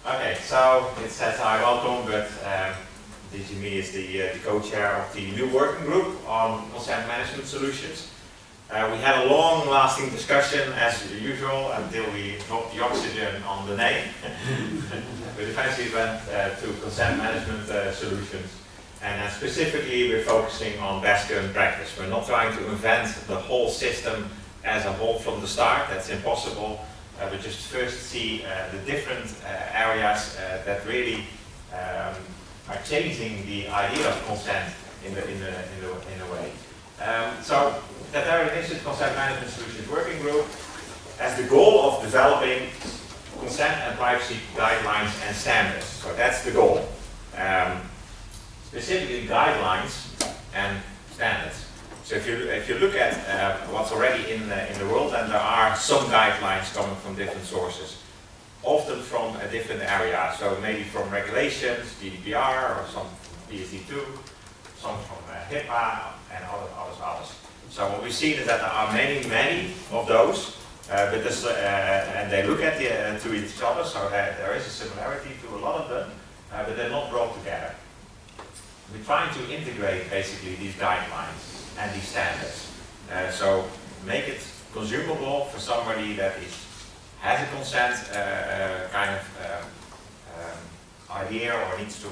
Okay, so it says I welcome, but DG Me is the co-chair of the new working group on consent management solutions. We had a long-lasting discussion, as usual, until we dropped the oxygen on the name. We eventually went to consent management solutions, and specifically we're focusing on best current practice. We're not trying to invent the whole system as a whole from the start. That's impossible. We just first see the different areas that really are changing the idea of consent in a way. So the Kantara Consent Management Solutions Working Group has the goal of developing consent and privacy guidelines and standards. So that's the goal. Specifically guidelines and standards. So if you look at what's already in the world, then there are some guidelines coming from different sources, often from a different area. So maybe from regulations, GDPR, or some PSD2, some from HIPAA, and others. So what we've seen is that there are many of those, but this, and they look at to each other, so there is a similarity to a lot of them, but they're not brought together. We're trying to integrate basically these guidelines and these standards. So make it consumable for somebody that has a consent kind of idea, or needs to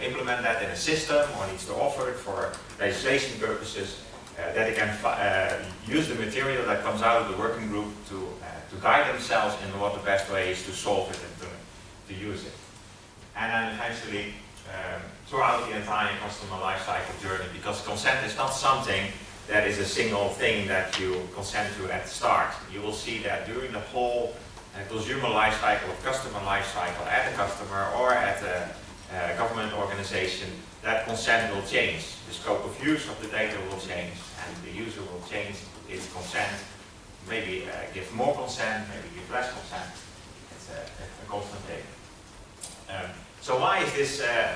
implement that in a system, or needs to offer it for legislation purposes, that they can use the material that comes out of the working group to guide themselves in what the best way is to solve it and to use it. And then eventually, throughout the entire customer lifecycle journey, because consent is not something that is a single thing that you consent to at the start. You will see that during the whole consumer lifecycle, or customer lifecycle, at a customer or at a government organization, that consent will change. The scope of use of the data will change, and the user will change its consent. Maybe give more consent, maybe give less consent. It's a constant thing. So why is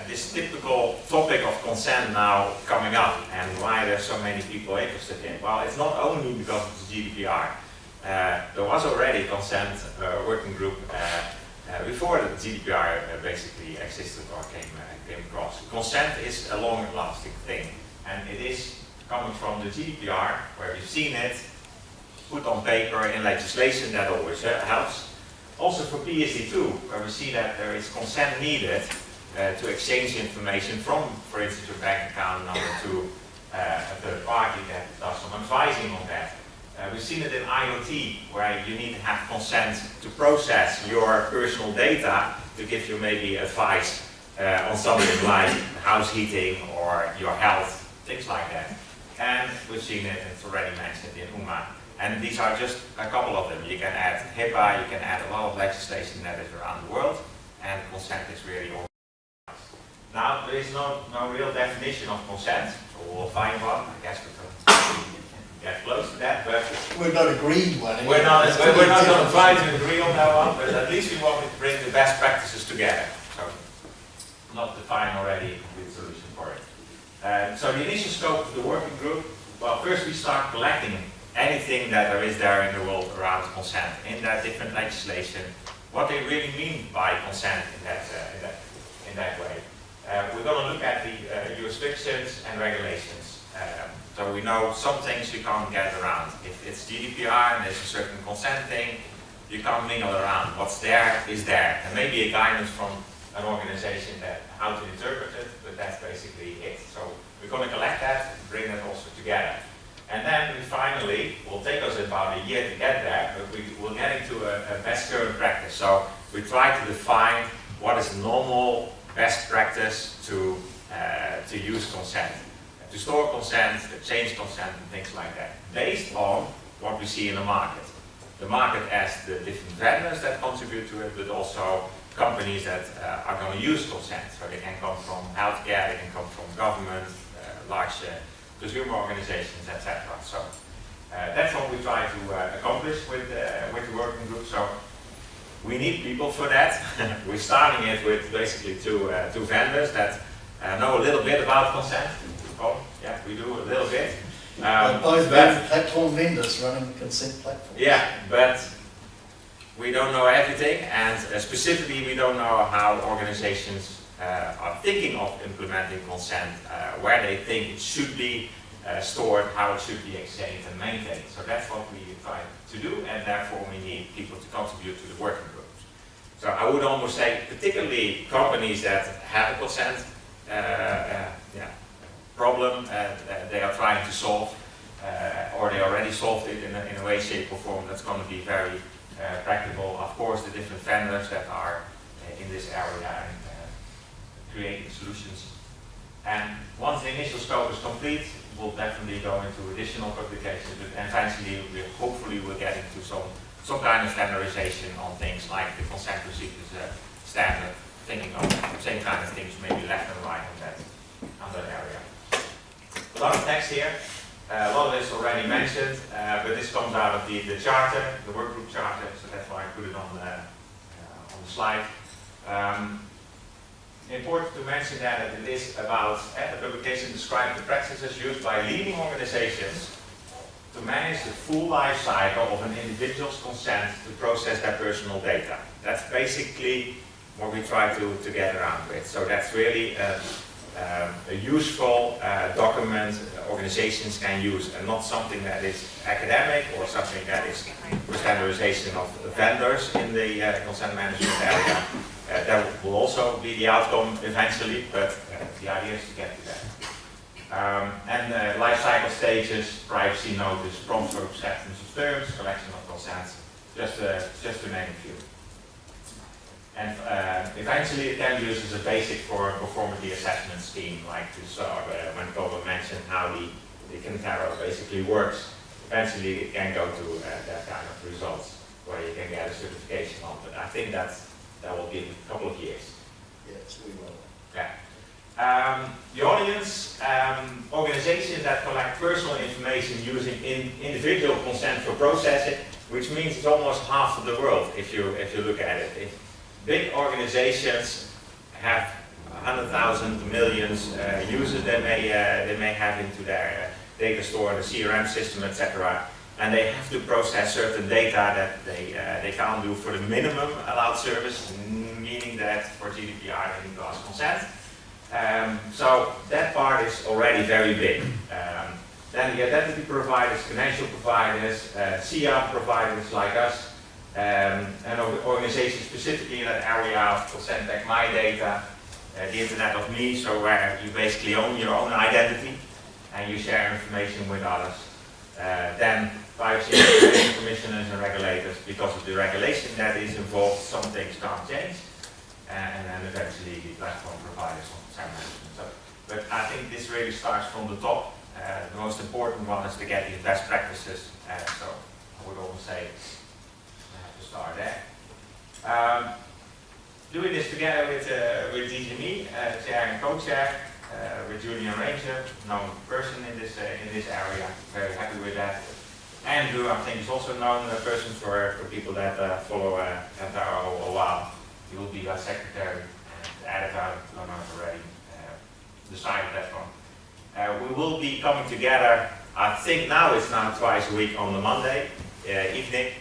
this typical topic of consent now coming up, and why are there so many people interested in it? Well, it's not only because of the GDPR. There was already a consent working group before the GDPR basically existed or came across. Consent is a long-lasting thing, and it is coming from the GDPR, where we've seen it put on paper in legislation. That always helps. Also for PSD2, where we see that there is consent needed to exchange information from, for instance, your bank account number to a third party that does some advising on that. We've seen it in IoT, where you need to have consent to process your personal data to give you maybe advice on something like house heating or your health, things like that. And we've seen it, it's already mentioned in UMA. And these are just a couple of them. You can add HIPAA, you can add a lot of legislation that is around the world, and consent is really all. Now, there is no real definition of consent, so we'll find one. I guess we can get close to that, but we're not agreed one. We're not going to try to agree on that one, but at least we want to bring the best practices together. So, not define already a complete solution for it. So the initial scope of the working group, well, first we start collecting anything that there is there in the world around consent, in that different legislation, what they really mean by consent in that way. We're going to look at the jurisdictions and regulations. So we know some things you can't get around. If it's GDPR and there's a certain consent thing, you can't mingle around. What's there is there. There may be a guidance from an organization that how to interpret it, but that's basically it. So we're going to collect that, bring that also together. And then we finally, will take us about a year to get there, but we'll get into a best current practice. So we try to define what is normal best practice to use consent, to store consent, to change consent, and things like that, based on what we see in the market. The market as the different vendors that contribute to it, but also companies that are going to use consent. So they can come from healthcare, they can come from government, large consumer organizations, etc. So that's what we try to accomplish with the working group. So we need people for that. We're starting it with basically two vendors that know a little bit about consent. Oh, yeah, we do a little bit. Both platform vendors running the consent platform. Yeah, but we don't know everything, and specifically we don't know how organizations are thinking of implementing consent, where they think it should be stored, how it should be exchanged and maintained. So that's what we try to do, and therefore we need people to contribute to the working groups. So I would almost say, particularly companies that have a consent problem they are trying to solve, or they already solved it in a way, shape or form that's going to be very practical. Of course, the different vendors that are in this area and creating solutions. And once the initial scope is complete, we'll definitely go into additional publications, but eventually we hopefully will get into some kind of standardization on things like the consent procedures standard, thinking of the same kind of things, maybe left and right on that area. A lot of text here. A lot of this already mentioned, but this comes out of the charter, the workgroup charter, so that's why I put it on the slide. Important to mention that it is about the publication describes the practices used by leading organizations to manage the full life cycle of an individual's consent to process their personal data. That's basically what we try to get around with. So that's really a useful document organizations can use, and not something that is academic or something that is for standardization of vendors in the consent management area. That will also be the outcome eventually, but the idea is to get to that. And life cycle stages, privacy notice, prompt for acceptance of terms, collection of consents, just to name a few. And eventually it can be used as a basic for a conformity assessment scheme, like this, when Colin mentioned how the Kantara basically works. Eventually it can go to that kind of results where you can get a certification on, but I think that will be a couple of years. Yes, we will. Yeah. The audience, organizations that collect personal information using individual consent for processing, which means it's almost half of the world if you look at it. If big organizations have 100,000 millions users they may have into their data store, the CRM system, etc. And they have to process certain data that they can't do for the minimum allowed service, meaning that for GDPR they need to ask consent. So that part is already very big. Then the identity providers, financial providers, CIA providers like us, and organizations specifically in that area of consent back my data, the Internet of Me, so where you basically own your own identity and you share information with others. Then privacy and information commissioners and regulators, because of the regulation that is involved, some things can't change. And then eventually the platform providers on consent management. So, but I think this really starts from the top. The most important one is to get these best practices. So I would always say to start there. Doing this together with DGME, chair and co-chair, with Julian Ranger, known person in this area. Very happy with that. Andrew, I think, is also known person for people that follow Kantara a while. He will be our secretary and editor. I don't know if already decided that one. We will be coming together. I think now it's twice a week on the Monday evening.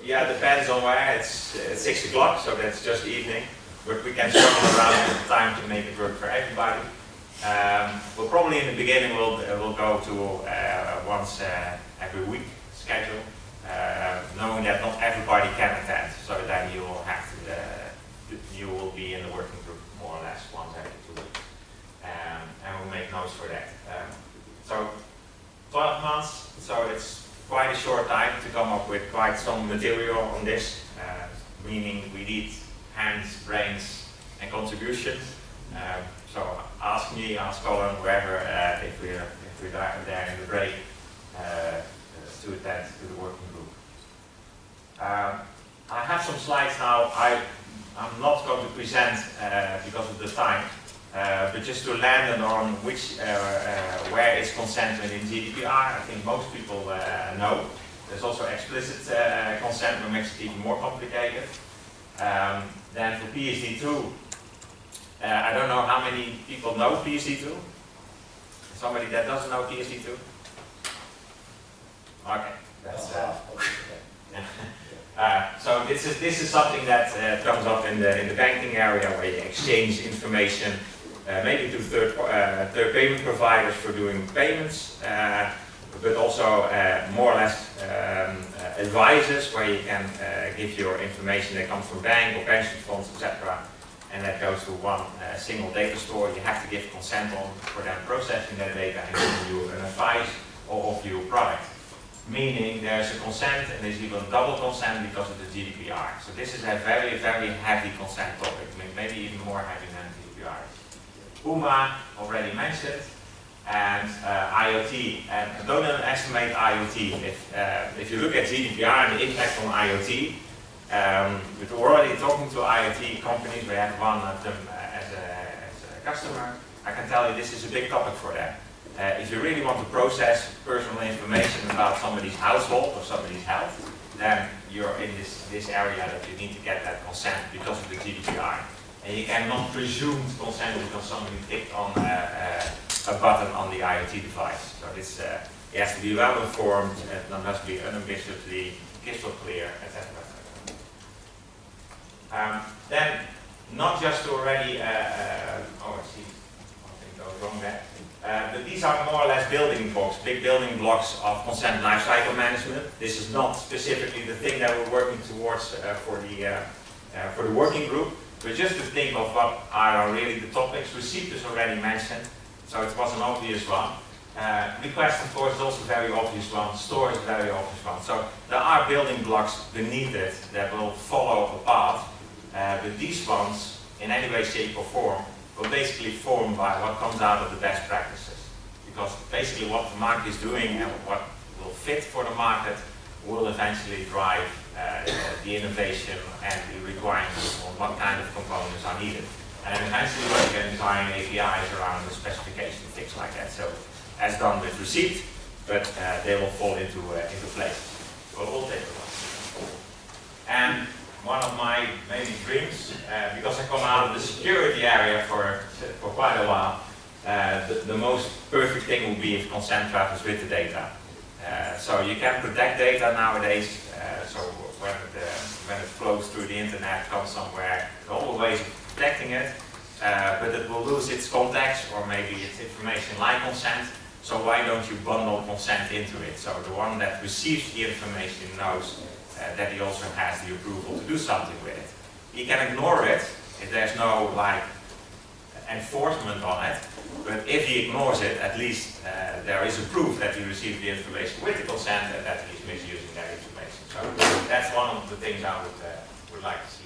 Yeah, it depends on where. It's 6 o'clock, so that's just evening. But we can circle around the time to make it work for everybody. We'll probably in the beginning we'll go to once every week schedule, knowing that not everybody can attend. So then you will have to you will be in the working group more or less once every 2 weeks, and we'll make notes for that. So 12 months. So it's quite a short time to come up with quite some material on this. Meaning we need hands, brains, and contribution. So ask me, ask Colin, whoever, if we're there in the break to attend to the working group. I have some slides now. I'm not going to present because of the time, but just to land on where is consent within GDPR. I think most people know. There's also explicit consent, which makes it even more complicated. Then for PSD2, I don't know how many people know PSD2. Somebody that doesn't know PSD2? Okay, that's So this is something that comes up in the banking area, where you exchange information, maybe to third payment providers for doing payments, but also more or less advisors, where you can give your information that comes from bank or pension funds, etc. And that goes to one single data store. You have to give consent on for them processing that data and giving you an advice or offer you a product. Meaning there's a consent, and there's even double consent because of the GDPR. So this is a very, very heavy consent topic, maybe even more heavy than GDPR. UMA, already mentioned, and IoT. And don't underestimate IoT. If you look at GDPR and the impact on IoT, we're already talking to IoT companies. We have one of them as a customer. I can tell you this is a big topic for them. If you really want to process personal information about somebody's household or somebody's health, then you're in this area that you need to get that consent because of the GDPR. And you cannot presume consent because somebody clicked on a button on the IoT device. So this it has to be well informed, it must be unambiguously crystal clear, etc. Then, not just to already, oh I see, something goes wrong there. But these are more or less building blocks, big building blocks of consent lifecycle management. This is not specifically the thing that we're working towards for the working group, but just to think of what are really the topics. Receipt is already mentioned, so it was an obvious one. Request, of course, is also a very obvious one. Store is a very obvious one. So there are building blocks beneath it that will follow a path, but these ones, in any way, shape or form, will basically form by what comes out of the best practices. Because basically what the market is doing and what will fit for the market will eventually drive the innovation and the requirements on what kind of components are needed. And eventually we can design APIs around the specification, things like that. So as done with receipt, but they will fall into place. We'll all take a look. And one of my maybe dreams, because I come out of the security area for quite a while, the most perfect thing would be if consent travels with the data. So you can protect data nowadays, so when it flows through the internet, comes somewhere, there are all ways of protecting it, but it will lose its context or maybe its information like consent. So why don't you bundle consent into it? So the one that receives the information knows that he also has the approval to do something with it. He can ignore it if there's no enforcement on it, but if he ignores it, at least there is a proof that he received the information with the consent and that he's misusing that information. So that's one of the things I would like to see.